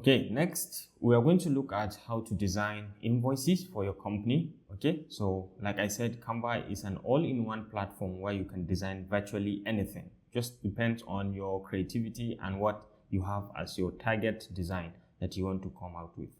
Okay, next we are going to look at how to design invoices for your company. Okay, so like I said, Canva is an all-in-one platform where you can design virtually anything. Just depends on your creativity and what you have as your target design that you want to come out with.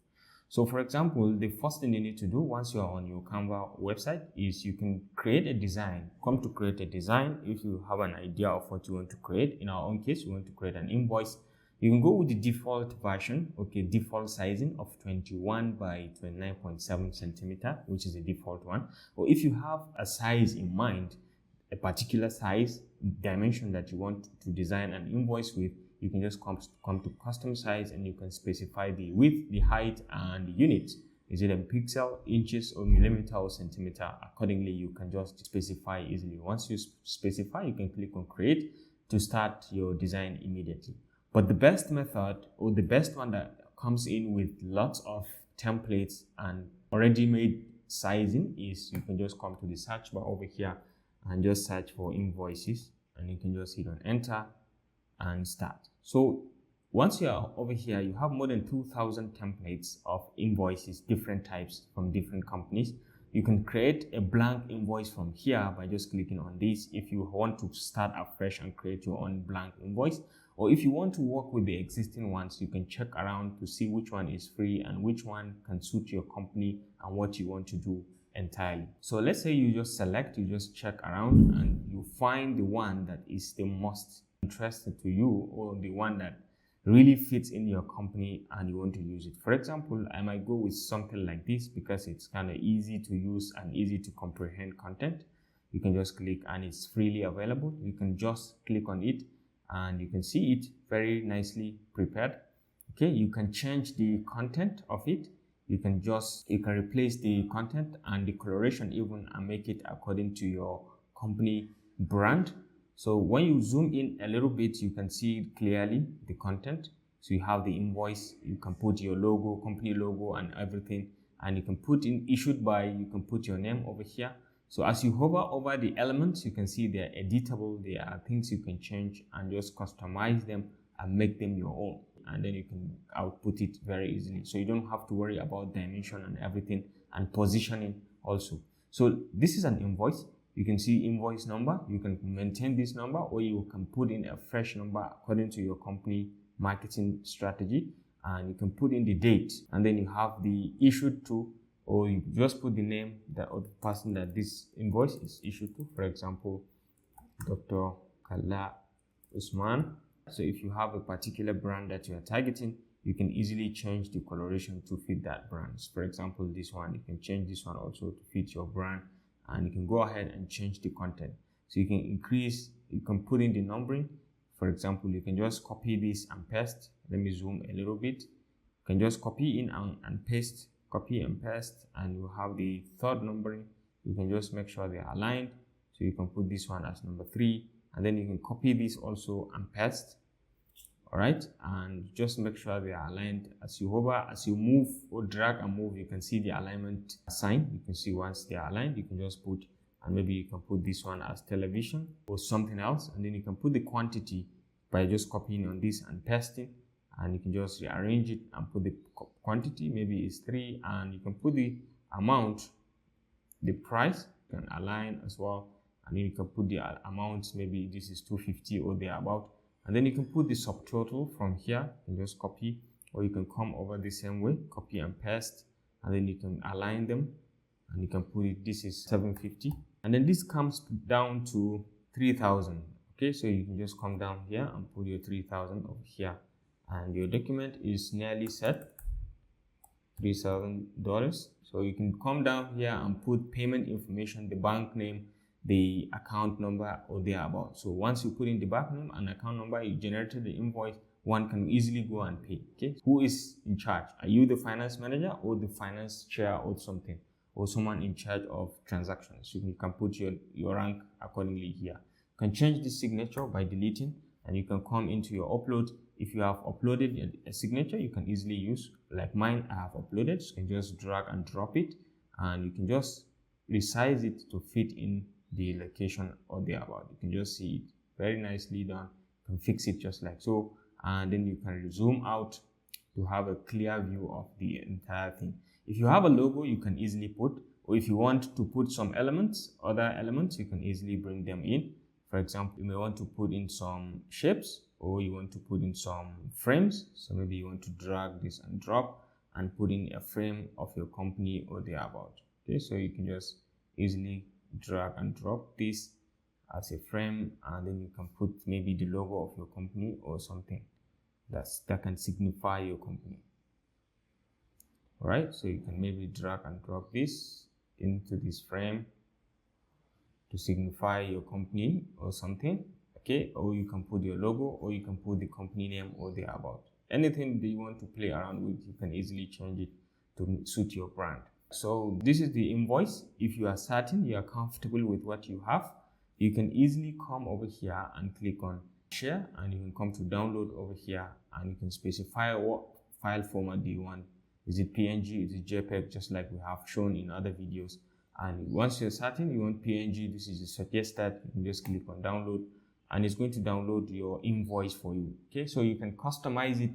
So for example, the first thing you need to do once you're on your Canva website is you can create a design. Come to create a design if you have an idea of what you want to create. In our own case, we want to create an invoice. You can go with the default version, okay, default sizing of 21 by 29.7 centimeter, which is the default one. Or if you have a size in mind, a particular size dimension that you want to design an invoice with, you can just come to custom size and you can specify the width, the height, and the units. Is it in pixel, inches, or millimeter or centimeter? Accordingly, you can just specify easily. Once you specify, you can click on create to start your design immediately. But the best method, or the best one that comes in with lots of templates and already made sizing, is you can just come to the search bar over here and just search for invoices, and you can just hit on enter and start. So once you are over here, you have more than 2,000 templates of invoices, different types from different companies. You can create a blank invoice from here by just clicking on this if you want to start afresh and create your own blank invoice. Or if you want to work with the existing ones, you can check around to see which one is free and which one can suit your company and what you want to do entirely. So let's say you just select, you just check around and you find the one that is the most interested to you, or the one that really fits in your company and you want to use it. For example, I might go with something like this because it's kind of easy to use and easy to comprehend content. You can just click and it's freely available. You can just click on it and you can see it very nicely prepared. Okay, you can change the content of it. You can replace the content and the coloration even and make it according to your company brand. So when you zoom in a little bit, you can see clearly the content. So you have the invoice, you can put your logo, company logo and everything, and you can put in issued by, you can put your name over here. So as you hover over the elements, you can see they're editable. There are things you can change and just customize them and make them your own. And then you can output it very easily. So you don't have to worry about dimension and everything, and positioning also. So this is an invoice. You can see invoice number. You can maintain this number, or you can put in a fresh number according to your company marketing strategy. And you can put in the date, and then you have the issued to, or you just put the name of the person that this invoice is issued to. For example, Dr. Kala Usman. So if you have a particular brand that you are targeting, you can easily change the coloration to fit that brand. For example, this one, you can change this one also to fit your brand, and you can go ahead and change the content. So you can increase, you can put in the numbering. For example, you can just copy this and paste. Let me zoom a little bit. You can just copy in and paste, copy and paste, and you have the third numbering. You can just make sure they are aligned. So you can put this one as number 3, and then you can copy this also and paste. All right, and just make sure they are aligned. As you hover, as you move or drag and move, you can see the alignment sign. You can see once they are aligned, you can just put, and maybe you can put this one as television or something else, and then you can put the quantity by just copying on this and pasting, and you can just rearrange it and put the quantity, maybe it's 3, and you can put the amount, the price, you can align as well, and then you can put the amount, maybe this is 250 or thereabout. And then you can put the subtotal from here. You can just copy, or you can come over the same way, copy and paste, and then you can align them, and you can put it, this is 750, and then this comes down to 3,000. Okay, so you can just come down here and put your 3,000 over here, and your document is nearly set, $3,000. So you can come down here and put payment information, the bank name, the account number, or thereabout. So once you put in the bank name and account number, you generated the invoice, one can easily go and pay. Okay, who is in charge? Are you the finance manager or the finance chair or something, or someone in charge of transactions? So you can put your rank accordingly here. You can change the signature by deleting, and you can come into your upload. If you have uploaded a signature, you can easily use, like mine, I have uploaded. So you can just drag and drop it, and you can just resize it to fit in the location or thereabout. You can just see it very nicely done. You can fix it just like so, and then you can zoom out to have a clear view of the entire thing. If you have a logo, you can easily put, or if you want to put some elements, other elements, you can easily bring them in. For example, you may want to put in some shapes, or you want to put in some frames. So maybe you want to drag this and drop and put in a frame of your company or thereabout. Okay, so you can just easily drag and drop this as a frame, and then you can put maybe the logo of your company or something that can signify your company. All right, so you can maybe drag and drop this into this frame to signify your company or something. Okay, or you can put your logo, or you can put the company name or thereabout. Anything that you want to play around with, you can easily change it to suit your brand. So this is the invoice. If you are certain you are comfortable with what you have, you can easily come over here and click on share, and you can come to download over here, and you can specify what file format do you want. Is it PNG? Is it JPEG? Just like we have shown in other videos. And once you're certain you want PNG, this is a suggested, you can just click on download, and it's going to download your invoice for you. Okay, so you can customize it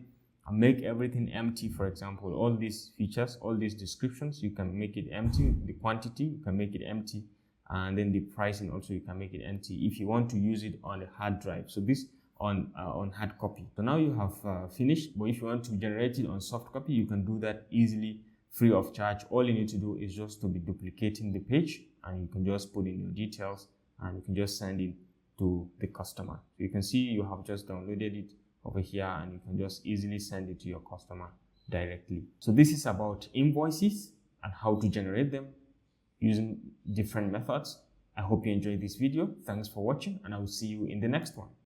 and make everything empty. For example, all these features, all these descriptions, you can make it empty. The quantity, you can make it empty, and then the pricing also, you can make it empty if you want to use it on a hard drive. So this on hard copy. So now you have finished, but if you want to generate it on soft copy, you can do that easily, free of charge. All you need to do is just to be duplicating the page, and you can just put in your details, and you can just send it to the customer. So you can see you have just downloaded it over here, and you can just easily send it to your customer directly. So this is about invoices and how to generate them using different methods. I hope you enjoyed this video. Thanks for watching, and I will see you in the next one.